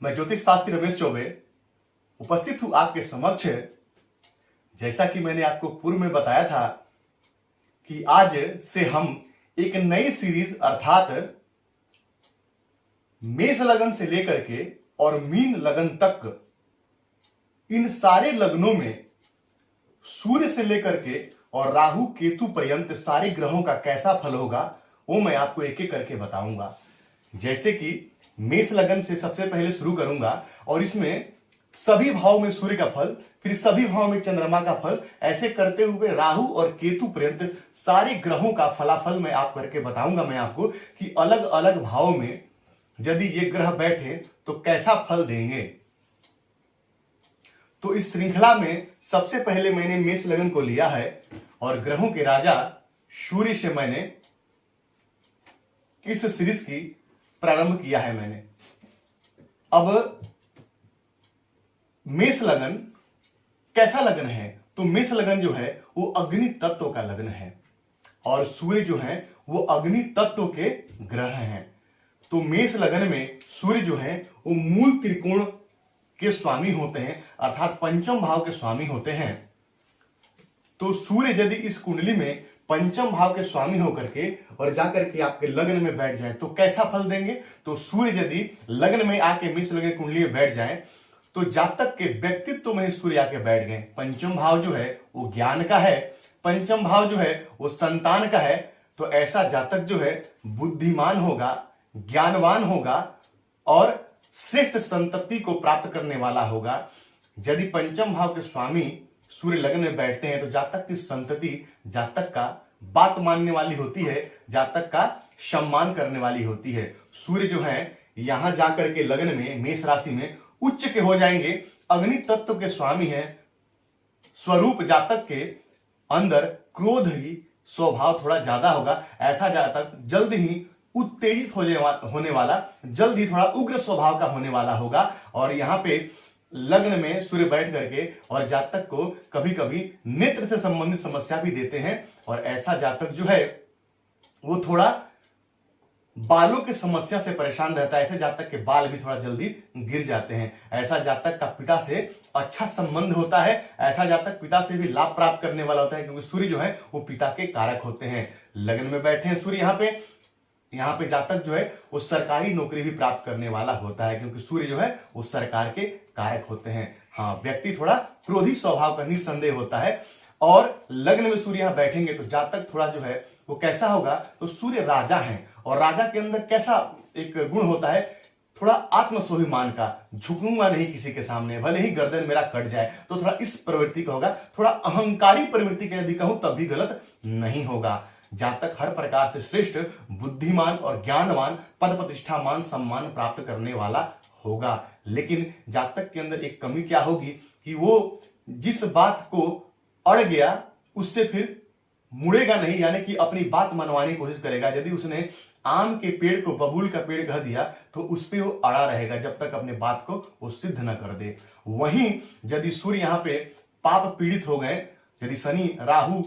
मैं ज्योतिष शास्त्री रमेश चौबे उपस्थित हूं आपके समक्ष। जैसा कि मैंने आपको पूर्व में बताया था कि आज से हम एक नई सीरीज अर्थात मेष लगन से लेकर के और मीन लगन तक इन सारे लग्नों में सूर्य से लेकर के और राहु केतु पर्यंत सारे ग्रहों का कैसा फल होगा वो मैं आपको एक एक करके बताऊंगा। जैसे कि मेष लगन से सबसे पहले शुरू करूंगा और इसमें सभी भाव में सूर्य का फल, फिर सभी भाव में चंद्रमा का फल, ऐसे करते हुए राहु और केतु पर्यंत सारे ग्रहों का फलाफल मैं आप करके बताऊंगा मैं आपको कि अलग अलग भाव में यदि ये ग्रह बैठे तो कैसा फल देंगे। तो इस श्रृंखला में सबसे पहले मैंने मेष लगन को लिया है और ग्रहों के राजा सूर्य से मैंने इस सीरीज की प्रारंभ किया है मैंने। अब मेष लगन कैसा लगन है? तो मेष लगन जो है वो अग्नि तत्व का लगन है और सूर्य जो है वो अग्नि तत्व के ग्रह हैं। तो मेष लगन में सूर्य जो है वो मूल त्रिकोण के स्वामी होते हैं अर्थात पंचम भाव के स्वामी होते हैं। तो सूर्य यदि इस कुंडली में पंचम भाव के स्वामी होकर के और जाकर के आपके लग्न में बैठ जाए तो कैसा फल देंगे? तो सूर्य यदि लग्न में आके मेष लगन कुंडली में बैठ जाए तो जातक के व्यक्तित्व में सूर्य आके बैठ गए। पंचम भाव जो है वो ज्ञान का है, पंचम भाव जो है वो संतान का है। तो ऐसा जातक जो है बुद्धिमान होगा, ज्ञानवान होगा और श्रेष्ठ संतति को प्राप्त करने वाला होगा। यदि पंचम भाव के स्वामी सूर्य लगन में बैठते हैं तो जातक की संतति जातक का बात मानने वाली होती है, जातक का सम्मान करने वाली होती है। सूर्य जो है यहां जाकर के लगन में मेष राशि में उच्च के हो जाएंगे, अग्नि तत्व के स्वामी हैं। स्वरूप जातक के अंदर क्रोध ही स्वभाव थोड़ा ज्यादा होगा। ऐसा जातक जल्द ही उत्तेजित होने वाला, जल्द ही थोड़ा उग्र स्वभाव का होने वाला होगा। और यहां पे लग्न में सूर्य बैठ करके और जातक को कभी कभी नेत्र से संबंधित समस्या भी देते हैं और ऐसा जातक जो है वो थोड़ा बालों की समस्या से परेशान रहता है। ऐसे जातक के बाल भी थोड़ा जल्दी गिर जाते हैं। ऐसा जातक का पिता से अच्छा संबंध होता है, ऐसा जातक पिता से भी लाभ प्राप्त करने वाला होता है क्योंकि सूर्य जो है वो पिता के कारक होते हैं। लगन में बैठे हैं सूर्य यहाँ पे जातक जो है वो सरकारी नौकरी भी प्राप्त करने वाला होता है क्योंकि सूर्य जो है वो सरकार के कारक होते हैं। हाँ, व्यक्ति थोड़ा क्रोधी स्वभाव का निस्संदेह होता है। और लग्न में सूर्य यहाँ बैठेंगे तो जातक थोड़ा जो है वो कैसा होगा? तो सूर्य राजा है और राजा के अंदर कैसा एक गुण होता है? थोड़ा आत्मस्वाभिमान का, झुकूंगा नहीं किसी के सामने, भले ही गर्दन मेरा कट जाए। तो थोड़ा इस प्रवृत्ति का होगा, थोड़ा अहंकारी प्रवृत्ति का यदि कहूं तब भी गलत नहीं होगा। जातक हर प्रकार से श्रेष्ठ, बुद्धिमान और ज्ञानवान, पद प्रतिष्ठा मान सम्मान प्राप्त करने वाला होगा। लेकिन जातक के अंदर एक कमी क्या होगी कि वो जिस बात को अड़ गया उससे फिर मुड़ेगा नहीं, यानी कि अपनी बात मनवाने की कोशिश करेगा। यदि उसने आम के पेड़ को बबूल का पेड़ कह दिया तो उस पर वो अड़ा रहेगा जब तक अपने बात को वो सिद्ध न कर दे। वहीं यदि सूर्य यहाँ पे पाप पीड़ित हो गए, यदि शनि राहु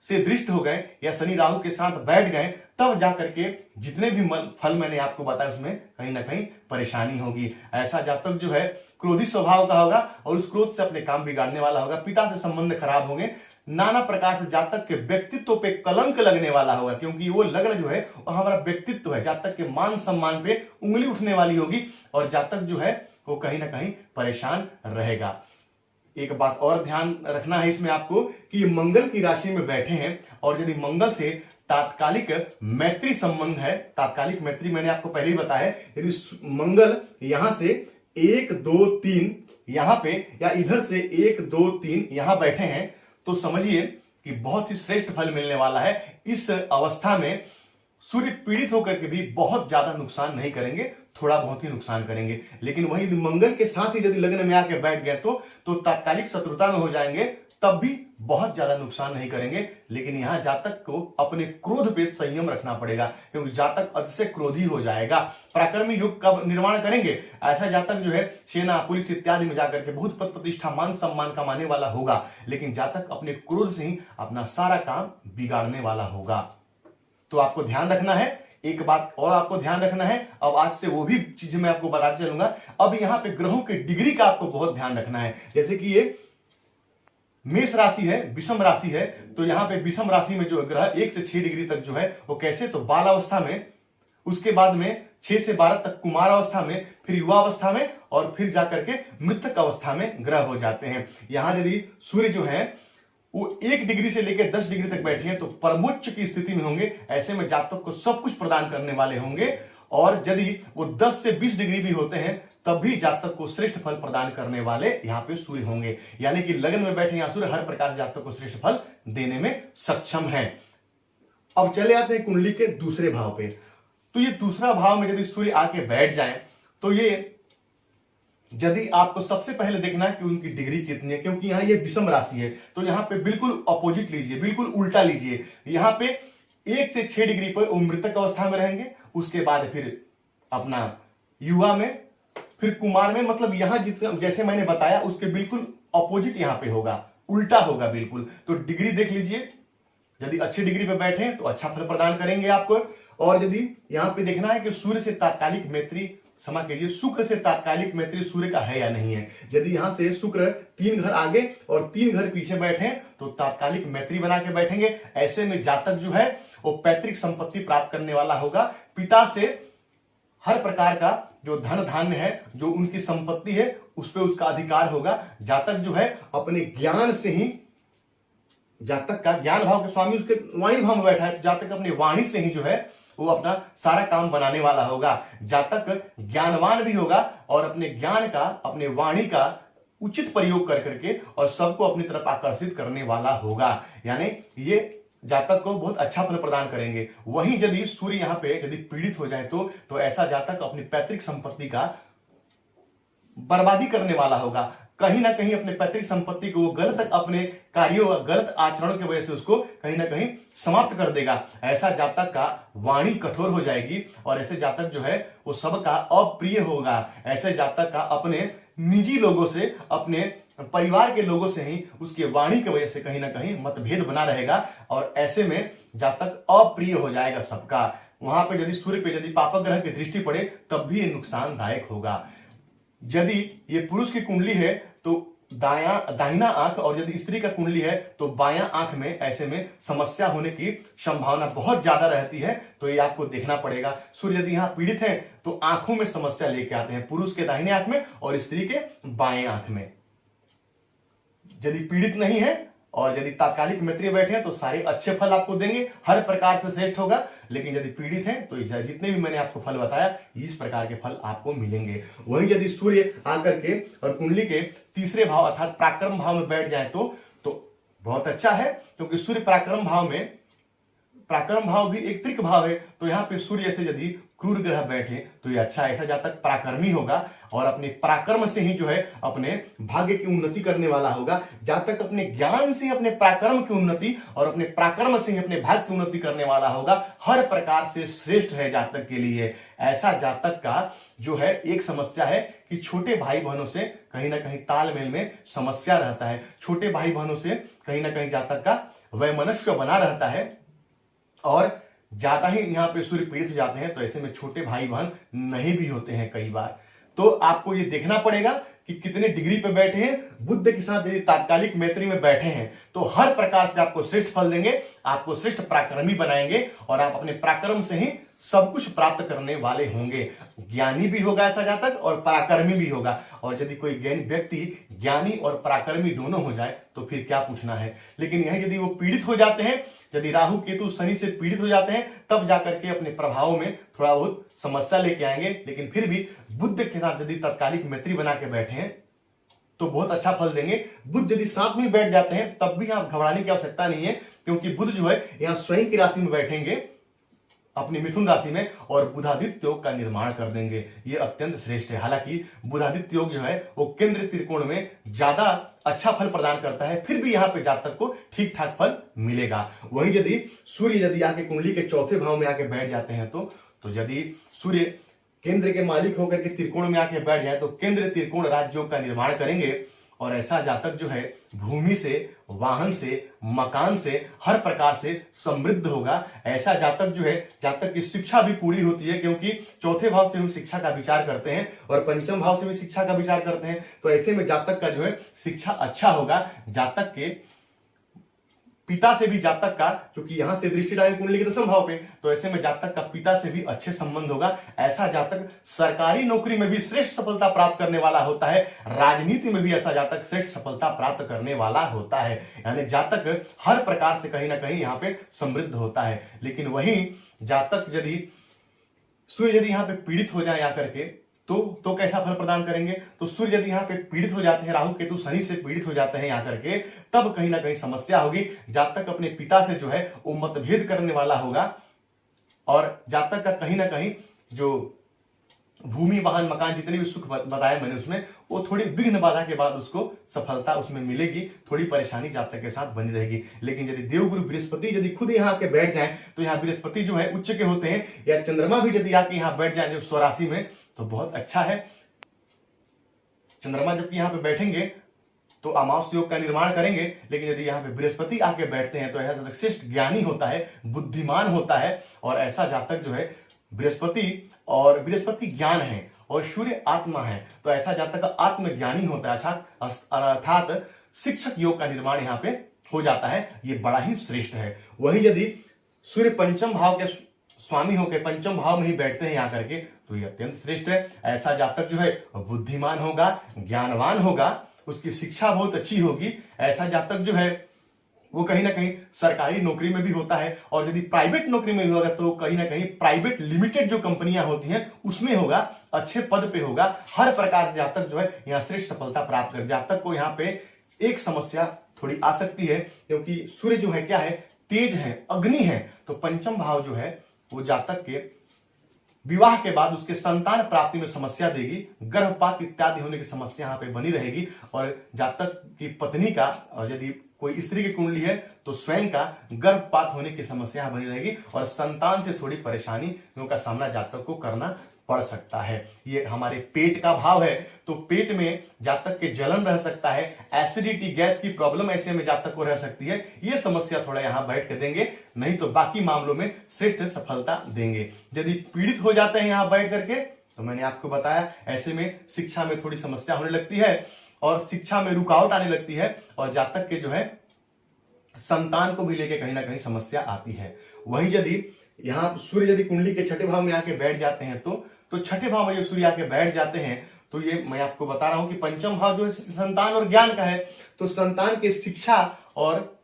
से दृष्ट हो गए या शनि राहु के साथ बैठ गए, तब जाकर के जितने भी फल मैंने आपको बताया उसमें कहीं ना कहीं परेशानी होगी। ऐसा जातक जो है क्रोधी स्वभाव का होगा और उस क्रोध से अपने काम बिगाड़ने वाला होगा। पिता से संबंध खराब होंगे, नाना प्रकार से जातक के व्यक्तित्व पे कलंक लगने वाला होगा क्योंकि वो लग्न जो है वो हमारा व्यक्तित्व है। जातक के मान सम्मान पे उंगली उठने वाली होगी और जातक जो है वो कहीं ना कहीं परेशान रहेगा। एक बात और ध्यान रखना है इसमें आपको कि मंगल की राशि में बैठे हैं और यदि मंगल से तात्कालिक मैत्री संबंध है, तात्कालिक मैत्री मैंने आपको पहले ही बताया है। यदि मंगल यहां से 1 2 3 यहां पे या इधर से 1 2 3 यहां बैठे हैं तो समझिए कि बहुत ही श्रेष्ठ फल मिलने वाला है। इस अवस्था में सूर्य पीड़ित होकर के भी बहुत ज्यादा नुकसान नहीं करेंगे, थोड़ा बहुत ही नुकसान करेंगे। लेकिन वही मंगल के साथ ही यदि लग्न में आके बैठ गए तो तात्कालिक शत्रुता में हो जाएंगे, तब भी बहुत ज्यादा नुकसान नहीं करेंगे। लेकिन यहां जातक को अपने क्रोध पे संयम रखना पड़ेगा क्योंकि जातक अतिशय क्रोधी हो जाएगा। पराक्रमी युग कब निर्माण करेंगे? ऐसा जातक जो है सेना पुलिस इत्यादि में जाकर के बहुत पद प्रतिष्ठा मान सम्मान कमाने वाला होगा, लेकिन जातक अपने क्रोध से ही अपना सारा काम बिगाड़ने वाला होगा। तो आपको ध्यान रखना है, एक बात और आपको ध्यान रखना है, अब आज से वो भी चीजें मैं आपको बताते चलूंगा। अब यहाँ पे ग्रहों के डिग्री का आपको बहुत ध्यान रखना है। जैसे कि ये मेष राशि है, विषम राशि है, तो यहाँ पे विषम राशि में जो ग्रह 1 से 6 डिग्री तक जो है वो कैसे, तो बाल अवस्था में, उसके बाद में 6 से 12 तक कुमार अवस्था में, फिर युवा अवस्था में, और फिर जाकर के मृतक अवस्था में ग्रह हो जाते हैं। यहां यदि सूर्य जो है वो 1 डिग्री से लेकर 10 डिग्री तक बैठे हैं तो परमोच्च की स्थिति में होंगे। ऐसे में जातक को सब कुछ प्रदान करने वाले होंगे। और यदि वो 10 से 20 डिग्री भी होते हैं तब भी जातक को श्रेष्ठ फल प्रदान करने वाले यहाँ पे सूर्य होंगे। यानी कि लगन में बैठे यहाँ सूर्य हर प्रकार से जातक को श्रेष्ठ फल देने में सक्षम है। अब चले आते हैं कुंडली के दूसरे भाव पे। तो ये दूसरा भाव में यदि सूर्य आके बैठ जाए तो ये यदि आपको सबसे पहले देखना है कि उनकी डिग्री कितनी है, क्योंकि यहां ये विषम राशि है, तो यहां पे बिल्कुल अपोजिट लीजिए, बिल्कुल उल्टा लीजिए। यहां पे 1 से 6 डिग्री पर वो मृतक अवस्था में रहेंगे, उसके बाद फिर अपना युवा में, फिर कुमार में, मतलब यहां जैसे मैंने बताया उसके बिल्कुल अपोजिट यहां पे होगा, उल्टा होगा बिल्कुल। तो डिग्री देख लीजिए, यदि अच्छी डिग्री पे बैठे तो अच्छा फल प्रदान करेंगे आपको। और यदि यहां पे देखना है कि सूर्य से तात्कालिक मैत्री, क्षमा कीजिए, शुक्र से तात्कालिक मैत्री सूर्य का है या नहीं है। यदि यहां से शुक्र 3 घर आगे और 3 घर पीछे बैठे तो तात्कालिक मैत्री बना के बैठेंगे। ऐसे में जातक जो है वो पैतृक संपत्ति प्राप्त करने वाला होगा। पिता से हर प्रकार का जो धन धान्य है, जो उनकी संपत्ति है, उस पर उसका अधिकार होगा। जातक जो है अपने ज्ञान से ही, जातक का ज्ञान भाव के स्वामी उसके वाणी भाव में बैठा है, तो जातक अपनी वाणी से ही जो है वो अपना सारा काम बनाने वाला होगा। जातक ज्ञानवान भी होगा और अपने ज्ञान का, अपने वाणी का उचित प्रयोग कर करके और सबको अपनी तरफ आकर्षित करने वाला होगा। यानी ये जातक को बहुत अच्छा फल प्रदान करेंगे। वहीं यदि सूर्य यहाँ पे यदि पीड़ित हो जाए तो ऐसा जातक अपनी पैतृक संपत्ति का बर्बादी करने वाला होगा। कहीं ना कहीं अपने पैतृक संपत्ति को वो गलत, अपने कार्यों, गलत आचरण की वजह से उसको कहीं ना कहीं समाप्त कर देगा। ऐसा जातक का वाणी कठोर हो जाएगी और ऐसे जातक जो है वो सबका अप्रिय होगा। ऐसे जातक का अपने निजी लोगों से, अपने परिवार के लोगों से ही उसकी वाणी की वजह से कहीं ना कहीं मतभेद बना रहेगा और ऐसे में जातक अप्रिय हो जाएगा सबका। वहां पे यदि सूर्य पे यदि पापक ग्रह की दृष्टि पड़े तब भी ये नुकसानदायक होगा। यदि ये पुरुष की कुंडली है तो दाहिना आंख, और यदि स्त्री का कुंडली है तो बायां आंख में ऐसे में समस्या होने की संभावना बहुत ज्यादा रहती है। तो ये आपको देखना पड़ेगा। सूर्य यदि यहाँ पीड़ित है तो आंखों में समस्या लेके आते हैं, पुरुष के दाहिने आंख में और स्त्री के बाएं आंख में। यदि पीड़ित नहीं है और यदि तात्कालिक मैत्री बैठे हैं तो सारे अच्छे फल आपको देंगे, हर प्रकार से श्रेष्ठ होगा। लेकिन यदि पीड़ित हैं तो जितने भी मैंने आपको फल बताया इस प्रकार के फल आपको मिलेंगे। वहीं यदि सूर्य आकर के और कुंडली के तीसरे भाव अर्थात पराक्रम भाव में बैठ जाए तो बहुत अच्छा है, क्योंकि सूर्य पराक्रम भाव में, पराक्रम भाव भी एक त्रिक भाव है, तो यहाँ पे सूर्य से यदि क्रूर ग्रह बैठे तो ये अच्छा है। ऐसा जातक पराक्रमी होगा और अपने पराक्रम से ही जो है अपने भाग्य की उन्नति करने वाला होगा। जातक अपने ज्ञान से अपने पराक्रम की उन्नति और अपने पराक्रम से ही अपने भाग्य की उन्नति करने वाला होगा। हर प्रकार से श्रेष्ठ है जातक के लिए। ऐसा जातक का जो है एक समस्या है कि छोटे भाई बहनों से कहीं ना कहीं तालमेल में समस्या रहता है। छोटे भाई बहनों से कहीं ना कहीं जातक का वैमनस्य बना रहता है और ज्यादा ही यहाँ पे सूर्य पीड़ित हो जाते हैं तो ऐसे में छोटे भाई बहन नहीं भी होते हैं कई बार। तो आपको ये देखना पड़ेगा कि कितने डिग्री पे बैठे हैं। बुध के साथ यदि तात्कालिक मैत्री में बैठे हैं तो हर प्रकार से आपको श्रेष्ठ फल देंगे, आपको श्रेष्ठ पराक्रमी बनाएंगे और आप अपने पराक्रम से ही सब कुछ प्राप्त करने वाले होंगे। ज्ञानी भी होगा ऐसा जातक और पराक्रमी भी होगा। और यदि कोई ज्ञानी व्यक्ति ज्ञानी और पराक्रमी दोनों हो जाए तो फिर क्या पूछना है। लेकिन यह यदि वो पीड़ित हो जाते हैं, यदि राहु केतु शनि से पीड़ित हो जाते हैं, तब जाकर के अपने प्रभाव में थोड़ा बहुत समस्या लेके आएंगे। लेकिन फिर भी बुध के साथ यदि तात्कालिक मैत्री बना के बैठे हैं तो बहुत अच्छा फल देंगे। बुध यदि साथ में बैठ जाते हैं तब भी आप घबराने की आवश्यकता नहीं है, क्योंकि बुध जो है यहाँ स्वयं की राशि में बैठेंगे अपनी मिथुन राशि में और बुधादित्य योग का निर्माण कर देंगे। ये अत्यंत श्रेष्ठ है। हालांकि बुधादित्य योग जो है वो केंद्र त्रिकोण में ज्यादा अच्छा फल प्रदान करता है, फिर भी यहाँ पे जातक को ठीक ठाक फल मिलेगा। वहीं यदि सूर्य यदि आके कुंडली के चौथे भाव में आके बैठ जाते हैं तो यदि सूर्य केंद्र के मालिक होकर के त्रिकोण में आके बैठ जाए तो केंद्र त्रिकोण राजयोग का निर्माण करेंगे और ऐसा जातक जो है भूमि से, वाहन से, मकान से, हर प्रकार से समृद्ध होगा। ऐसा जातक जो है, जातक की शिक्षा भी पूरी होती है, क्योंकि चौथे भाव से हम शिक्षा का विचार करते हैं और पंचम भाव से भी शिक्षा का विचार करते हैं। तो ऐसे में जातक का जो है शिक्षा अच्छा होगा। जातक के पिता से भी जातक का, क्योंकि यहां से दृष्टि डालेंगे कुंडली के दसम भाव पे, तो ऐसे में जातक का पिता से भी अच्छे संबंध होगा। ऐसा जातक सरकारी नौकरी में भी श्रेष्ठ सफलता प्राप्त करने वाला होता है। राजनीति में भी ऐसा जातक श्रेष्ठ सफलता प्राप्त करने वाला होता है। यानी जातक हर प्रकार से कहीं ना कहीं यहाँ पे समृद्ध होता है। लेकिन वहीं जातक यदि सूर्य यदि यहाँ पे पीड़ित हो जाए आकर के तो कैसा फल प्रदान करेंगे? तो सूर्य यदि यहाँ पे पीड़ित हो जाते हैं, राहु केतु शनि से पीड़ित हो जाते हैं यहाँ करके, तब कहीं ना कहीं समस्या होगी। जातक अपने पिता से जो है वो मतभेद करने वाला होगा और जातक का कहीं ना कहीं जो भूमि, वाहन, मकान, जितने भी सुख बताया मैंने उसमें, वो थोड़ी विघ्न बाधा के बाद उसको सफलता उसमें मिलेगी। थोड़ी परेशानी जातक के साथ बनी रहेगी। लेकिन यदि देवगुरु बृहस्पति यदि खुद यहाँ आके बैठ जाए, तो यहाँ बृहस्पति जो है उच्च के होते हैं, या चंद्रमा भी यदि आके यहाँ बैठ जाए जो स्वराशि में, तो बहुत अच्छा है। चंद्रमा जबकि यहाँ पे बैठेंगे तो अमावस्या योग का निर्माण करेंगे। लेकिन यदि यहाँ पे बृहस्पति आके बैठते हैं तो ऐसा जातक श्रेष्ठ ज्ञानी होता है, बुद्धिमान होता है। और ऐसा जातक जो है बृहस्पति, और बृहस्पति ज्ञान है और सूर्य आत्मा है, तो ऐसा जातक का आत्मज्ञानी होता है, अर्थात शिक्षक योग का निर्माण यहाँ पे हो जाता है। ये बड़ा ही श्रेष्ठ है। वही यदि सूर्य पंचम भाव के स्वामी होकर पंचम भाव में ही बैठते हैं यहाँ करके, तो ये अत्यंत श्रेष्ठ है। ऐसा जातक जो है बुद्धिमान होगा, ज्ञानवान होगा, उसकी शिक्षा बहुत अच्छी होगी। ऐसा जातक जो है वो कहीं ना कहीं सरकारी नौकरी में भी होता है, और यदि प्राइवेट नौकरी में भी होगा तो कहीं ना कहीं प्राइवेट लिमिटेड जो कंपनियां होती हैं उसमें होगा, अच्छे पद पे होगा। हर प्रकार से जातक जो है यहाँ श्रेष्ठ सफलता प्राप्त कर। जातक को यहाँ पे एक समस्या थोड़ी आ सकती है, क्योंकि सूर्य जो है क्या है, तेज है, अग्नि है। तो पंचम भाव जो है वो जातक के विवाह के बाद उसके संतान प्राप्ति में समस्या देगी। गर्भपात इत्यादि होने की समस्या यहाँ पे बनी रहेगी। और जातक की पत्नी का, और यदि कोई स्त्री की कुंडली है तो स्वयं का गर्भपात होने की समस्या बनी रहेगी, और संतान से थोड़ी परेशानियों का सामना जातक को करना पड़ सकता है। ये हमारे पेट का भाव है, तो पेट में जातक के जलन रह सकता है, एसिडिटी, गैस की प्रॉब्लम ऐसे में जातक को रह सकती है। ये समस्या थोड़ा यहां बैठ के देंगे, नहीं तो बाकी मामलों में श्रेष्ठ सफलता देंगे। यदि पीड़ित हो जाते हैं यहां बैठ करके, तो मैंने आपको बताया ऐसे में शिक्षा में थोड़ी समस्या होने लगती है और शिक्षा में रुकावट आने लगती है, और जातक के जो है संतान को भी लेके कहीं ना कहीं समस्या आती है। वही यदि यहाँ सूर्य यदि कुंडली के छठे भाव में आके बैठ जाते हैं तो छठे भाव में जो सूर्य आके बैठ जाते हैं, तो ये मैं आपको बता रहा हूं कि पंचम भाव जो है संतान और ज्ञान का है। तो संतान के शिक्षा और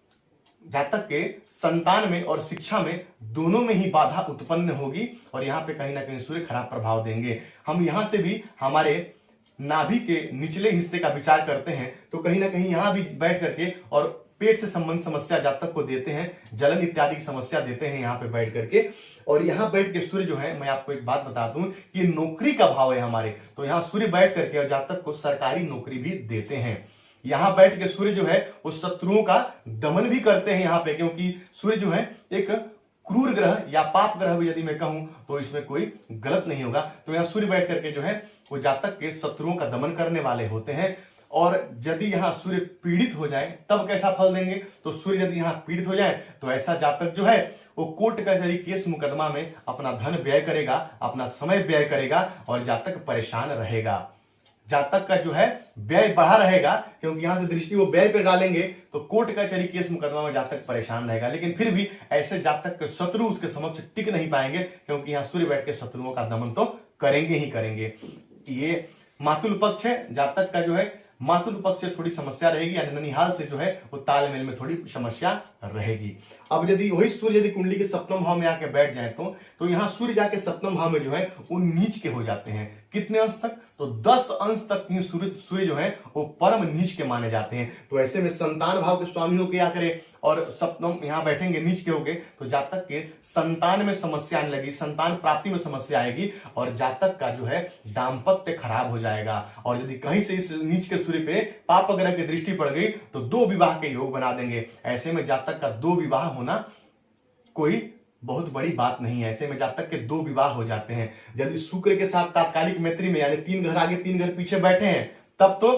जातक के संतान में और शिक्षा में दोनों में ही बाधा उत्पन्न होगी, और यहाँ पे कहीं ना कहीं सूर्य खराब प्रभाव देंगे। हम यहाँ से भी हमारे नाभि के निचले हिस्से का विचार करते हैं, तो कहीं ना कहीं यहाँ भी बैठ करके और पेट से संबंधित समस्या जातक को देते हैं, जलन इत्यादि की समस्या देते हैं यहाँ पे बैठ करके। और यहाँ बैठ के सूर्य जो है, मैं आपको एक बात बता दूं कि नौकरी का भाव है हमारे, तो यहाँ सूर्य बैठ करके और जातक को सरकारी नौकरी भी देते हैं। यहाँ बैठ के सूर्य जो है वो शत्रुओं का दमन भी करते हैं यहाँ पे, क्योंकि सूर्य जो है एक क्रूर ग्रह या पाप ग्रह भी यदि मैं कहूं तो इसमें कोई गलत नहीं होगा। तो यहाँ सूर्य बैठ करके जो है वो जातक के शत्रुओं का दमन करने वाले होते हैं। और यदि यहाँ सूर्य पीड़ित हो जाए तब कैसा फल देंगे? तो सूर्य यदि यहाँ पीड़ित हो जाए तो ऐसा जातक जो है वो कोर्ट कचहरी केस मुकदमा में अपना धन व्यय करेगा, अपना समय व्यय करेगा, और जातक परेशान रहेगा। जातक का जो है व्यय बढ़ा रहेगा, क्योंकि यहां से दृष्टि वो व्यय पे डालेंगे, तो कोर्ट कचहरी केस मुकदमा में जातक परेशान रहेगा। लेकिन फिर भी ऐसे जातक के शत्रु उसके समक्ष टिक नहीं पाएंगे, क्योंकि यहाँ सूर्य बैठ के शत्रुओं का दमन तो करेंगे ही करेंगे। ये मातुल पक्ष है, जातक का जो है मातुल पक्ष से थोड़ी समस्या रहेगी, यानी ननिहाल से जो है वो तालमेल में थोड़ी समस्या रहेगी। अब यदि वही सूर्य यदि कुंडली के सप्तम भाव में आके बैठ जाए तो यहाँ सूर्य जाके सप्तम भाव में जो है वो नीच के हो जाते हैं। कितने अंश तक? तो 10 अंश तक ही सूर्य जो है वो परम नीच के माने जाते हैं। तो ऐसे में संतान भाव के स्वामी होकर क्या करे, और सप्तम यहाँ बैठेंगे नीच के होके, तो जातक के संतान में समस्या आने लगी, संतान प्राप्ति में समस्या आएगी, और जातक का जो है दाम्पत्य खराब हो जाएगा। और यदि कहीं से इस नीच के सूर्य पे पाप ग्रह की दृष्टि पड़ गई तो 2 विवाह के योग बना देंगे। ऐसे में जातक का 2 विवाह होना कोई बहुत बड़ी बात नहीं है। ऐसे में जातक के 2 विवाह हो जाते हैं। यदि शुक्र के साथ तात्कालिक मैत्री में, यानी 3 घर आगे 3 घर पीछे बैठे हैं, तब तो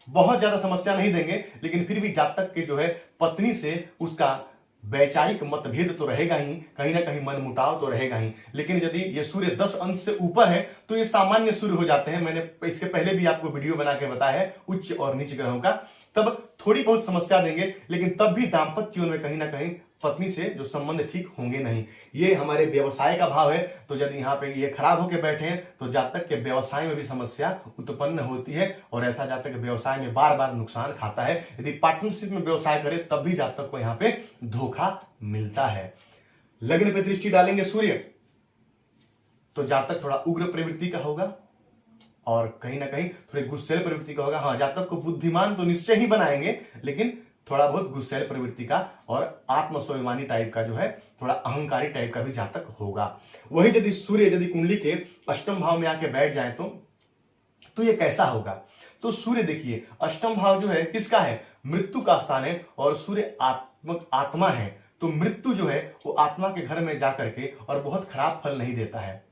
बहुत ज्यादा समस्या नहीं देंगे, लेकिन फिर भी जातक के जो है पत्नी से उसका वैचारिक मतभेद तो रहेगा ही, कहीं ना कहीं मनमुटाव तो रहेगा ही। लेकिन यदि ये सूर्य 10 अंश से ऊपर है तो ये सामान्य सूर्य हो जाते हैं। मैंने इसके पहले भी आपको वीडियो बना के बताया है उच्च और नीच ग्रहों का। तब थोड़ी बहुत समस्या देंगे, लेकिन तब भी दाम्पत्य जीवन में कहीं ना कहीं पत्नी से जो संबंध ठीक होंगे नहीं। ये हमारे व्यवसाय का भाव है, तो यदि यहाँ पे ये खराब होकर बैठे हैं तो जातक के व्यवसाय में भी समस्या उत्पन्न होती है, और ऐसा जातक व्यवसाय में बार बार नुकसान खाता है। यदि पार्टनरशिप में व्यवसाय करे तब भी जातक को यहाँ पे धोखा मिलता है। लग्न पे दृष्टि डालेंगे सूर्य, तो जातक थोड़ा उग्र प्रवृत्ति का होगा और कहीं ना कहीं थोड़े गुस्सेल प्रवृत्ति का होगा। हाँ, जातक को बुद्धिमान तो निश्चय ही बनाएंगे, लेकिन थोड़ा बहुत गुस्सेल प्रवृत्ति का और आत्मस्वाभिमानी टाइप का जो है, थोड़ा अहंकारी टाइप का भी जातक होगा। वही यदि सूर्य यदि कुंडली के अष्टम भाव में आके बैठ जाए तो ये कैसा होगा? तो सूर्य देखिए, अष्टम भाव जो है किसका है? मृत्यु का स्थान है, और सूर्य आत्मा है। तो मृत्यु जो है वो आत्मा के घर में जाकर के और बहुत खराब फल नहीं देता है।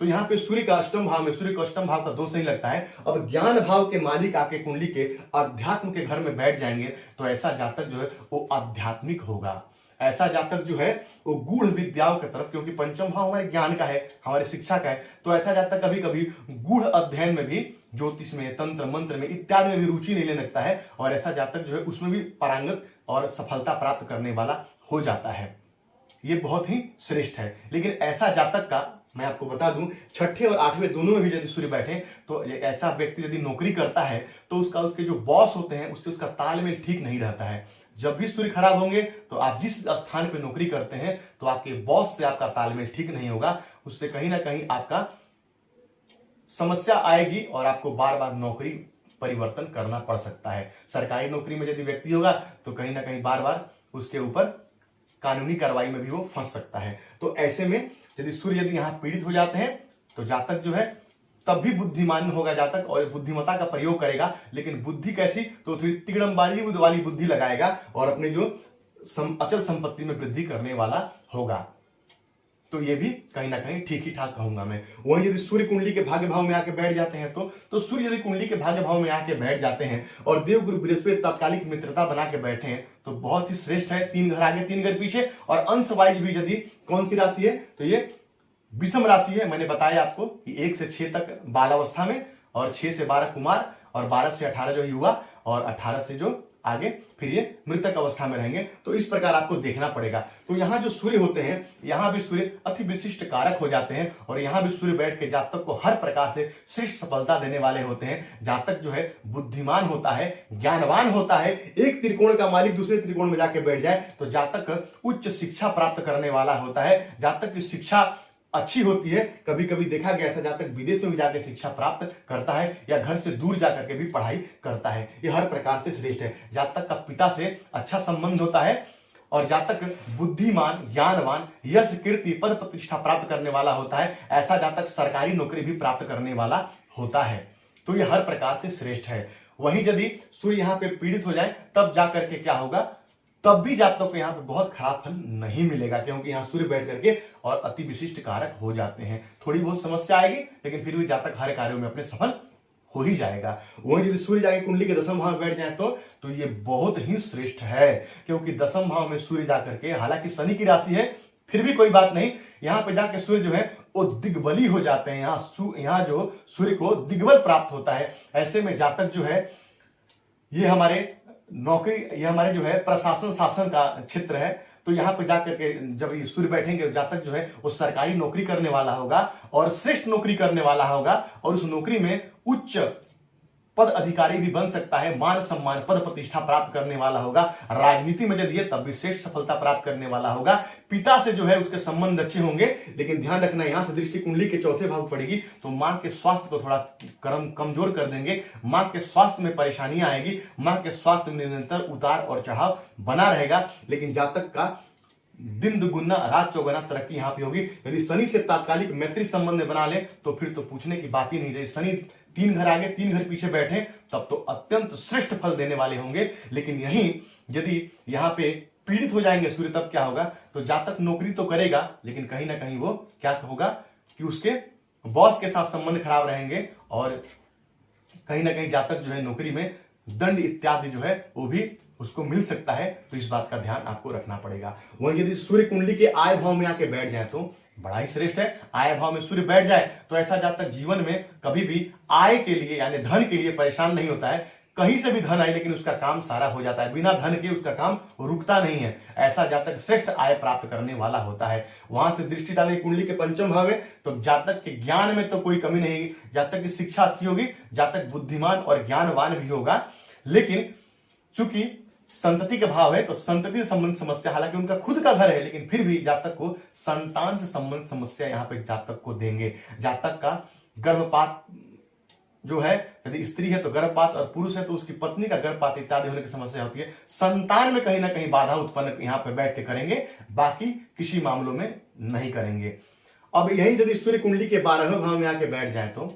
तो यहाँ पे सूर्य का अष्टम भाव में, सूर्य को अष्टम भाव का दोष नहीं लगता है। अब ज्ञान भाव के मालिक आके कुंडली के अध्यात्म के घर में बैठ जाएंगे तो ऐसा जातक जो है वो आध्यात्मिक होगा। ऐसा जातक जो है वो गूढ़ विद्याओं की तरफ, क्योंकि पंचम भाव हमारे ज्ञान का है, हमारे शिक्षा का है, तो ऐसा जातक कभी कभी गूढ़ अध्ययन में भी, ज्योतिष में, तंत्र मंत्र में इत्यादि में भी रुचि नहीं लेने लगता है, और ऐसा जातक जो है उसमें भी पारंगत और सफलता प्राप्त करने वाला हो जाता है। ये बहुत ही श्रेष्ठ है। लेकिन ऐसा जातक का मैं आपको बता दूं, छठे और आठवें दोनों में भी यदि सूर्य बैठे तो ऐसा व्यक्ति यदि नौकरी करता है तो उसके जो बॉस होते हैं उससे उसका तालमेल ठीक नहीं रहता है। जब भी सूर्य खराब होंगे तो आप जिस स्थान पे नौकरी करते हैं तो आपके बॉस से आपका तालमेल ठीक नहीं होगा, उससे कहीं ना कहीं आपका समस्या आएगी और आपको बार बार नौकरी परिवर्तन करना पड़ सकता है। सरकारी नौकरी में यदि व्यक्ति होगा तो कहीं ना कहीं बार बार उसके ऊपर कानूनी कार्रवाई में भी वो फंस सकता है। तो ऐसे में यदि सूर्य यदि यहाँ पीड़ित हो जाते हैं तो जातक जो है तब भी बुद्धिमान होगा जातक, और बुद्धिमत्ता का प्रयोग करेगा। लेकिन बुद्धि कैसी? तो थोड़ी तिगड़मबाजी वाली बुद्धि लगाएगा और अपने जो अचल संपत्ति में वृद्धि करने वाला होगा। तो ये भी कहीं ना कहीं ठीक ही ठाक कहूंगा मैं। वहीं यदि सूर्य कुंडली के भाग्य भाव में आके बैठ जाते हैं तो सूर्य यदि कुंडली के भाग्य भाव में आके बैठ जाते हैं और देव गुरु बृहस्पति तात्कालिक मित्रता बना के बैठे हैं तो बहुत ही श्रेष्ठ है। 3 घर आगे 3 घर पीछे, और अंश वाइज भी यदि कौन सी राशि है तो ये विषम राशि है। मैंने बताया आपको कि 1 से 6 तक बालावस्था में, और 6 से 12 कुमार, और 12 से 18 जो युवा, और 18 से जो आगे फिर ये मृतक अवस्था में रहेंगे। तो इस प्रकार आपको देखना पड़ेगा। तो यहाँ जो सूर्य होते हैं, यहाँ भी सूर्य अति विशिष्ट कारक हो जाते हैं, और यहाँ भी सूर्य बैठ के जातक को हर प्रकार से श्रेष्ठ सफलता देने वाले होते हैं। जातक जो है बुद्धिमान होता है, ज्ञानवान होता है। एक त्रिकोण का मालिक दूसरे त्रिकोण में जाके बैठ जाए तो जातक उच्च शिक्षा प्राप्त करने वाला होता है। जातक की शिक्षा अच्छी होती है। कभी कभी देखा गया था जातक विदेश में भी जाकर शिक्षा प्राप्त करता है या घर से दूर जाकर के भी पढ़ाई करता है। ये हर प्रकार से श्रेष्ठ है। जातक का पिता से अच्छा संबंध होता है, और जातक बुद्धिमान, ज्ञानवान, यश, कीर्ति, पद प्रतिष्ठा प्राप्त करने वाला होता है। ऐसा जातक सरकारी नौकरी भी प्राप्त करने वाला होता है। तो ये हर प्रकार से श्रेष्ठ है। वहीं यदि सूर्य यहाँ पे पीड़ित हो जाए तब जाकर के क्या होगा? तब भी जातकों को यहाँ पे बहुत खराब फल नहीं मिलेगा, क्योंकि यहाँ सूर्य बैठ करके और अति विशिष्ट कारक हो जाते हैं। थोड़ी बहुत समस्या आएगी, लेकिन फिर भी जातक हर कार्यों में अपने सफल हो ही जाएगा। वहीं यदि सूर्य जाके कुंडली के दसम भाव में बैठ जाए तो ये बहुत ही श्रेष्ठ है, क्योंकि दसम भाव में सूर्य जाकर के, हालांकि शनि की राशि है फिर भी कोई बात नहीं, यहाँ पे जाके सूर्य जो है वो दिग्बली हो जाते हैं। यहाँ जो सूर्य को दिग्बल प्राप्त होता है। ऐसे में जातक जो है ये हमारे नौकरी, ये हमारे जो है प्रशासन शासन का क्षेत्र है। तो यहाँ पे जाकर के जब ये सूर्य बैठेंगे जातक जो है वो सरकारी नौकरी करने वाला होगा और श्रेष्ठ नौकरी करने वाला होगा, और उस नौकरी में उच्च पद अधिकारी भी बन सकता है। मान सम्मान, पद प्रतिष्ठा प्राप्त करने वाला होगा। राजनीति में यदि है तब भी श्रेष्ठ सफलता प्राप्त करने वाला होगा। पिता से जो है उसके संबंध अच्छे होंगे, लेकिन ध्यान रखना यहाँ से दृष्टि कुंडली के चौथे भाव पड़ेगी तो मां के स्वास्थ्य को थोड़ा कमजोर कर देंगे। मां के स्वास्थ्य में परेशानियां आएगी। मां के स्वास्थ्य में निरंतर उतार और चढ़ाव बना रहेगा। लेकिन जातक का दिन दुगुना रात चौगुना तरक्की यहाँ पे होगी। यदि शनि से तात्कालिक मैत्री संबंध बना ले तो फिर तो पूछने की बात ही नहीं रही। शनि 3 घर आगे 3 घर पीछे बैठे तब तो अत्यंत श्रेष्ठ फल देने वाले होंगे। लेकिन यही यदि यहाँ पे पीड़ित हो जाएंगे सूर्य तब क्या होगा? तो जातक नौकरी तो करेगा, लेकिन कहीं ना कहीं वो क्या होगा कि उसके बॉस के साथ संबंध खराब रहेंगे, और कहीं ना कहीं जातक जो है नौकरी में दंड इत्यादि जो है वो भी उसको मिल सकता है। तो इस बात का ध्यान आपको रखना पड़ेगा। वहीं यदि सूर्य कुंडली के आय भाव में आके बैठ जाए तो बड़ा ही श्रेष्ठ है। आय भाव में सूर्य बैठ जाए तो ऐसा जातक जीवन में कभी भी आय के लिए यानी धन के लिए परेशान नहीं होता है। कहीं से भी धन आए लेकिन उसका काम सारा हो जाता है, बिना धन के उसका काम रुकता नहीं है। ऐसा जातक श्रेष्ठ आय प्राप्त करने वाला होता है। वहां से दृष्टि डाले कुंडली के पंचम भाव में तो जातक के ज्ञान में तो कोई कमी नहीं, जातक की शिक्षा अच्छी होगी, जातक बुद्धिमान और ज्ञानवान भी होगा। लेकिन चूंकि संतति का भाव है तो संतति से संबंधित समस्या, हालांकि उनका खुद का घर है लेकिन फिर भी जातक को संतान से संबंधित समस्या यहां पे जातक को देंगे। जातक का गर्भपात जो है, यदि स्त्री है तो गर्भपात और पुरुष है तो उसकी पत्नी का गर्भपात इत्यादि होने की समस्या होती है। संतान में कहीं ना कहीं बाधा उत्पन्न यहां पे बैठ के करेंगे, बाकी किसी मामलों में नहीं करेंगे। अब यही यदि सूर्य कुंडली के 12वें भाव में आके बैठ जाए तो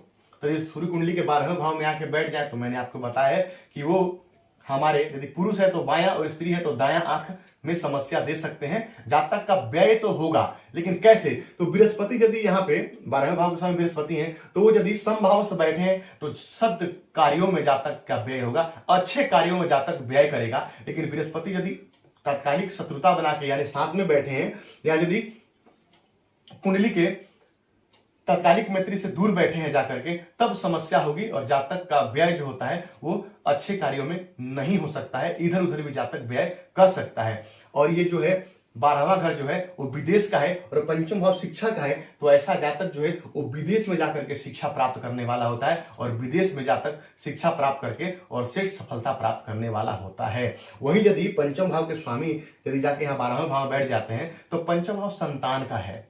यदि सूर्य कुंडली के 12वें भाव में आके बैठ जाए तो मैंने आपको बताया है कि वो हमारे यदि पुरुष है तो बायां और स्त्री है तो दायां आंख में समस्या दे सकते हैं। जातक का व्यय तो होगा, लेकिन कैसे? तो बृहस्पति यदि यहाँ पे 12वें भाव के समय बृहस्पति हैं तो वो यदि समभाव से बैठे हैं तो सद कार्यों में जातक का व्यय होगा, अच्छे कार्यों में जातक व्यय करेगा। लेकिन बृहस्पति यदि तात्कालिक शत्रुता बना के यानी साथ में बैठे हैं या यदि कुंडली के तात्कालिक मैत्री से दूर बैठे हैं जाकर के, तब समस्या होगी और जातक का व्यय जो होता है वो अच्छे कार्यों में नहीं हो सकता है, इधर उधर भी जातक व्यय कर सकता है। और ये जो है 12वां घर जो है वो विदेश का है और पंचम भाव शिक्षा का है, तो ऐसा जातक जो है वो विदेश में जाकर के शिक्षा प्राप्त करने वाला होता है और विदेश में जातक शिक्षा प्राप्त करके और श्रेष्ठ सफलता प्राप्त करने वाला होता है। वही यदि पंचम भाव के स्वामी यदि जाके यहाँ 12वें भाव बैठ जाते हैं तो पंचम भाव संतान का है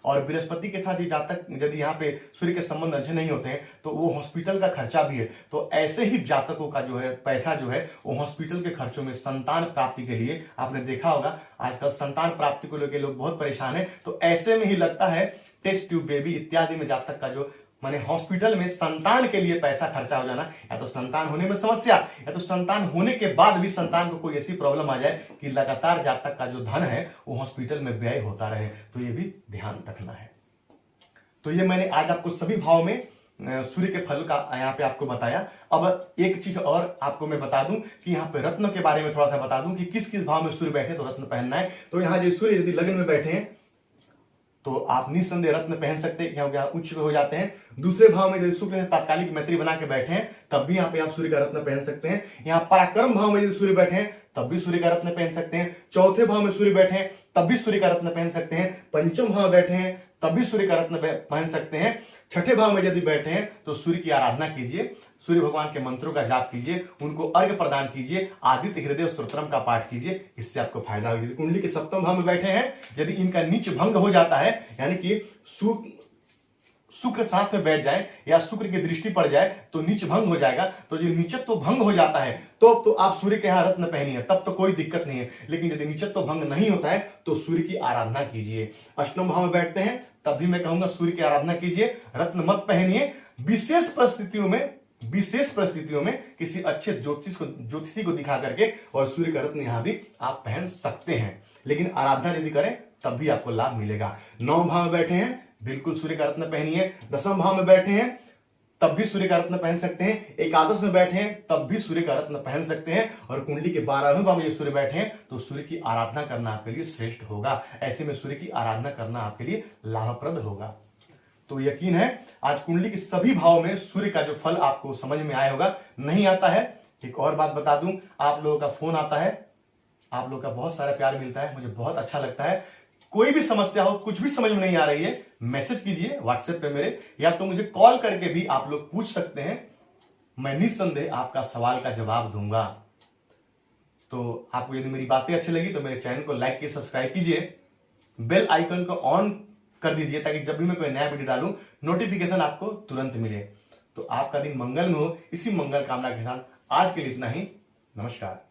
और बृहस्पति के साथ ये जातक यदि यहाँ पे सूर्य के संबंध अच्छे नहीं होते हैं तो वो हॉस्पिटल का खर्चा भी है। तो ऐसे ही जातकों का जो है पैसा जो है वो हॉस्पिटल के खर्चों में, संतान प्राप्ति के लिए आपने देखा होगा आजकल संतान प्राप्ति को लेकर लोग बहुत परेशान है। तो ऐसे में ही लगता है टेस्ट ट्यूब बेबी इत्यादि में जातक का जो माने हॉस्पिटल में संतान के लिए पैसा खर्चा हो जाना, या तो संतान होने में समस्या या तो संतान होने के बाद भी संतान को कोई ऐसी प्रॉब्लम आ जाए कि लगातार जातक का जो धन है वो हॉस्पिटल में व्यय होता रहे, तो ये भी ध्यान रखना है। तो ये मैंने आज आपको सभी भाव में सूर्य के फल का यहाँ पे आपको बताया। अब एक चीज और आपको मैं बता दूं कि यहाँ पे रत्न के बारे में थोड़ा सा बता दूं कि किस किस भाव में सूर्य बैठे तो रत्न पहनना है। तो यहाँ जो सूर्य यदि लग्न में बैठे हैं तो आप निस्संदेह रत्न पहन सकते हैं क्योंकि आप उच्च हो जाते हैं। दूसरे भाव में यदि शुक्र तात्कालिक मैत्री बना के बैठे हैं तब भी यहाँ पे आप सूर्य का रत्न पहन सकते हैं। यहाँ पराक्रम भाव में यदि सूर्य बैठे हैं तब भी सूर्य का रत्न पहन सकते हैं। चौथे भाव में सूर्य बैठे हैं तब भी सूर्य का रत्न पहन सकते हैं। पंचम भाव बैठे हैं तब भी सूर्य का रत्न पहन सकते हैं। छठे भाव में यदि बैठे हैं तो सूर्य की आराधना कीजिए, सूर्य भगवान के मंत्रों का जाप कीजिए, उनको अर्घ्य प्रदान कीजिए, आदित्य हृदय स्तोत्रम का पाठ कीजिए, इससे आपको फायदा होगा। कुंडली के सप्तम भाव में बैठे हैं यदि इनका नीच भंग हो जाता है यानी कि शुक्र साथ में बैठ जाए या शुक्र की दृष्टि पड़ जाए तो नीच भंग हो जाएगा। तो जो नीचत्व भंग हो जाता है तो आप सूर्य के यहाँ रत्न पहनिए, तब तो कोई दिक्कत नहीं है। लेकिन यदि नीचत्व भंग नहीं होता है तो सूर्य की आराधना कीजिए। अष्टम भाव में बैठते हैं तब भी मैं कहूंगा सूर्य की आराधना कीजिए, रत्न मत पहनिए। विशेष परिस्थितियों में किसी अच्छे ज्योतिषी को दिखा करके और सूर्य का रत्न यहां भी आप पहन सकते हैं, लेकिन आराधना यदि करें तब भी आपको लाभ मिलेगा। 9 भाव में बैठे हैं बिल्कुल सूर्य का रत्न पहनिए। 10वें भाव में बैठे हैं तब भी सूर्य का रत्न पहन सकते हैं। एकादश में बैठे हैं तब भी सूर्य का रत्न पहन सकते हैं। और कुंडली के 12वें भाव में जो सूर्य बैठे हैं तो सूर्य की आराधना करना आपके लिए श्रेष्ठ होगा। ऐसे में सूर्य की आराधना करना आपके लिए लाभप्रद होगा। तो यकीन है आज कुंडली के सभी भाव में सूर्य का जो फल आपको समझ में आया होगा। नहीं आता है, एक और बात बता दूं, आप लोगों का फोन आता है, आप लोगों का बहुत सारा प्यार मिलता है, मुझे बहुत अच्छा लगता है। कोई भी समस्या हो, कुछ भी समझ में नहीं आ रही है, मैसेज कीजिए व्हाट्सएप पे मेरे, या तो मुझे कॉल करके भी आप लोग पूछ सकते हैं। मैं निस्संदेह आपका सवाल का जवाब दूंगा। तो आपको यदि मेरी बातें अच्छी लगी तो मेरे चैनल को लाइक कीजिए, सब्सक्राइब कीजिए, बेल आइकन को ऑन कर दीजिए ताकि जब भी मैं कोई नया वीडियो डालूं नोटिफिकेशन आपको तुरंत मिले। तो आपका दिन मंगल में हो, इसी मंगल कामना के साथ आज के लिए इतना ही। नमस्कार।